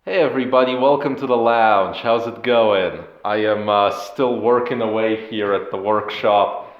Hey everybody, welcome to the lounge. How's it going? I am still working away here at the workshop,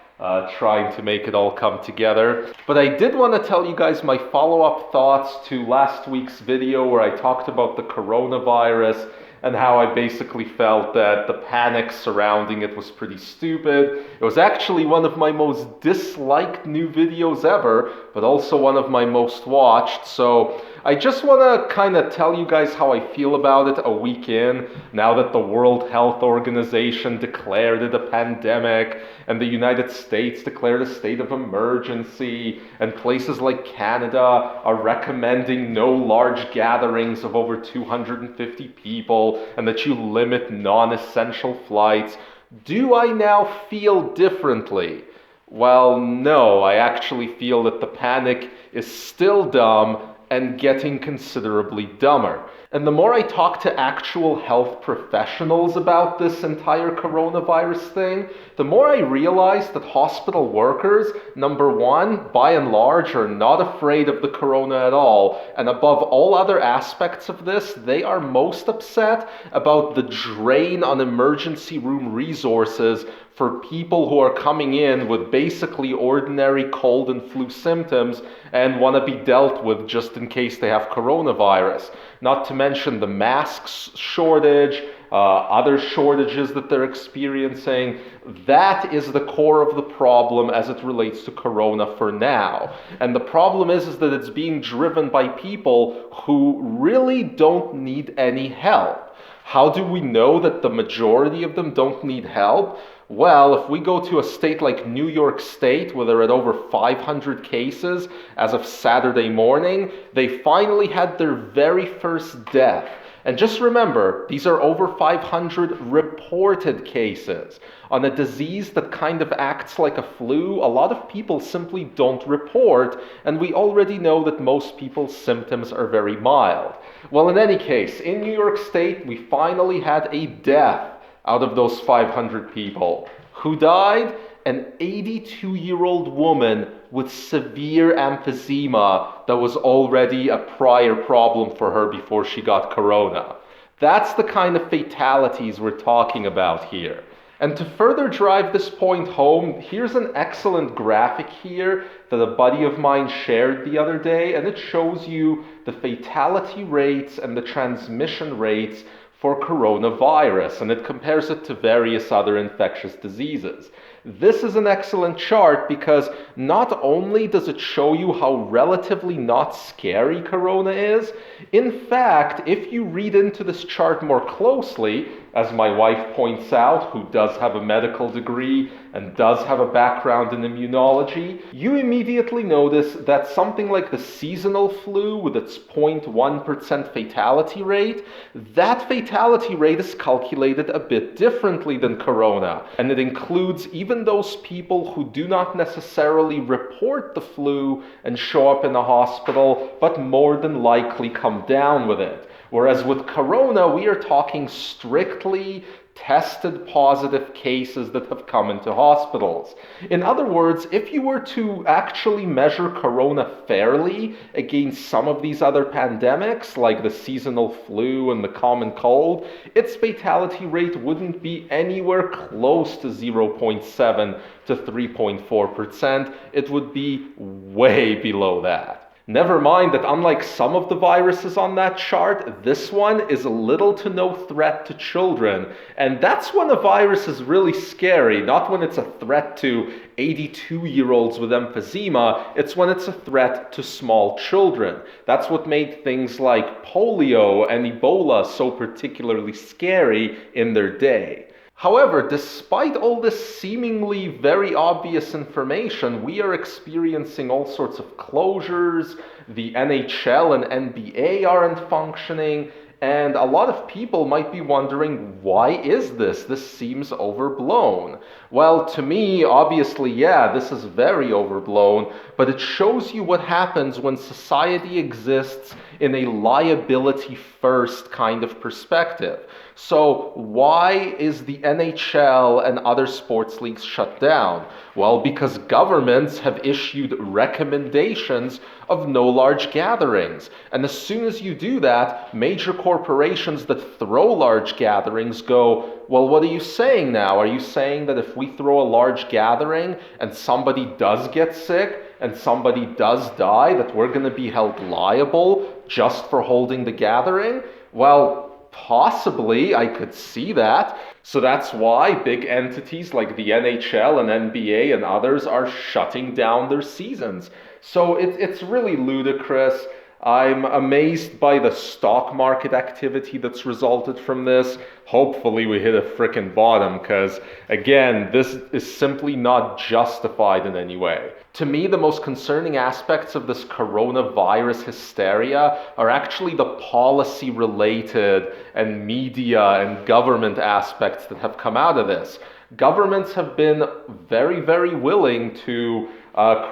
trying to make it all come together. But I did want to tell you guys my follow-up thoughts to last week's video where I talked about the coronavirus and how I basically felt that the panic surrounding it was pretty stupid. It was actually one of my most disliked new videos ever, but also one of my most watched. So I just want to kind of tell you guys how I feel about it a week in, now that the World Health Organization declared it a pandemic, and the United States declared a state of emergency, and places like Canada are recommending no large gatherings of over 250 people, and that you limit non-essential flights. Do I now feel differently? Well, no, I actually feel that the panic is still dumb and getting considerably dumber. And the more I talk to actual health professionals about this entire coronavirus thing, the more I realize that hospital workers, number one, by and large, are not afraid of the corona at all. And above all other aspects of this, they are most upset about the drain on emergency room resources for people who are coming in with basically ordinary cold and flu symptoms and want to be dealt with just in case they have coronavirus. Not to mention the masks shortage, other shortages that they're experiencing. That is the core of the problem as it relates to corona for now. And the problem is that it's being driven by people who really don't need any help. How do we know that the majority of them don't need help? Well, if we go to a state like New York State, where they're at over 500 cases as of Saturday morning, they finally had their very first death. And just remember, these are over 500 reported cases. On a disease that kind of acts like a flu, a lot of people simply don't report, and we already know that most people's symptoms are very mild. Well, in any case, in New York State, we finally had a death out of those 500 people. Who died? An 82-year-old woman with severe emphysema that was already a prior problem for her before she got corona. That's the kind of fatalities we're talking about here. And to further drive this point home, here's an excellent graphic here that a buddy of mine shared the other day, and it shows you the fatality rates and the transmission rates for coronavirus, and it compares it to various other infectious diseases. This is an excellent chart because not only does it show you how relatively not scary corona is, in fact, if you read into this chart more closely, as my wife points out, who does have a medical degree and does have a background in immunology, you immediately notice that something like the seasonal flu with its 0.1% fatality rate, that fatality rate is calculated a bit differently than corona, and it includes even those people who do not necessarily report the flu and show up in a hospital, but more than likely come down with it. Whereas with corona, we are talking strictly tested positive cases that have come into hospitals. In other words, if you were to actually measure corona fairly against some of these other pandemics, like the seasonal flu and the common cold, its fatality rate wouldn't be anywhere close to 0.7 to 3.4%. It would be way below that. Never mind that unlike some of the viruses on that chart, this one is a little to no threat to children. And that's when a virus is really scary, not when it's a threat to 82-year-olds with emphysema, it's when it's a threat to small children. That's what made things like polio and Ebola so particularly scary in their day. However, despite all this seemingly very obvious information, we are experiencing all sorts of closures, the NHL and NBA aren't functioning, and a lot of people might be wondering, why is this? This seems overblown. Well, to me, obviously, yeah, this is very overblown, but it shows you what happens when society exists in a liability first kind of perspective. So, why is the NHL and other sports leagues shut down? Well, because governments have issued recommendations of no large gatherings. And as soon as you do that, major corporations that throw large gatherings go, well, what are you saying now? Are you saying that if we throw a large gathering and somebody does get sick and somebody does die, that we're going to be held liable just for holding the gathering? Well, possibly, I could see that. So that's why big entities like the NHL and NBA and others are shutting down their seasons. So it's really ludicrous. I'm amazed by the stock market activity that's resulted from this. Hopefully, we hit a frickin' bottom because, again, this is simply not justified in any way. To me, the most concerning aspects of this coronavirus hysteria are actually the policy related and media and government aspects that have come out of this. Governments have been very, very willing to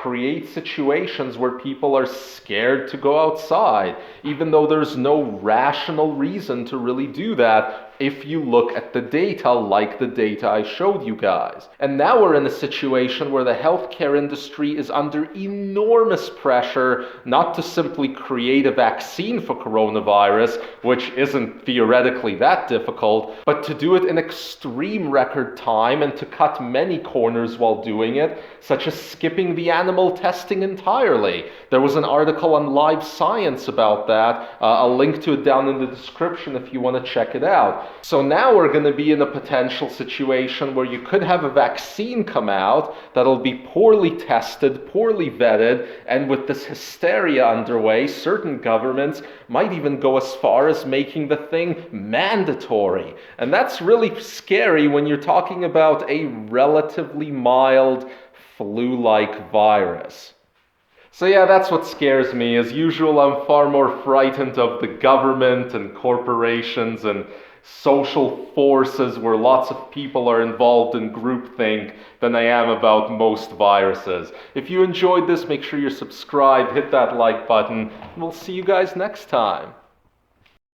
create situations where people are scared to go outside, even though there's no rational reason to really do that if you look at the data like the data I showed you guys. And now we're in a situation where the healthcare industry is under enormous pressure not to simply create a vaccine for coronavirus, which isn't theoretically that difficult, but to do it in extreme record time and to cut many corners while doing it, such as skipping the animal testing entirely. There was an article on Live Science about that. I'll link to it down in the description if you want to check it out. So now we're going to be in a potential situation where you could have a vaccine come out that'll be poorly tested, poorly vetted, and with this hysteria underway, certain governments might even go as far as making the thing mandatory. And that's really scary when you're talking about a relatively mild flu-like virus. So yeah, that's what scares me. As usual, I'm far more frightened of the government and corporations and social forces where lots of people are involved in groupthink than I am about most viruses. If you enjoyed this, make sure you're subscribed, hit that like button, and we'll see you guys next time.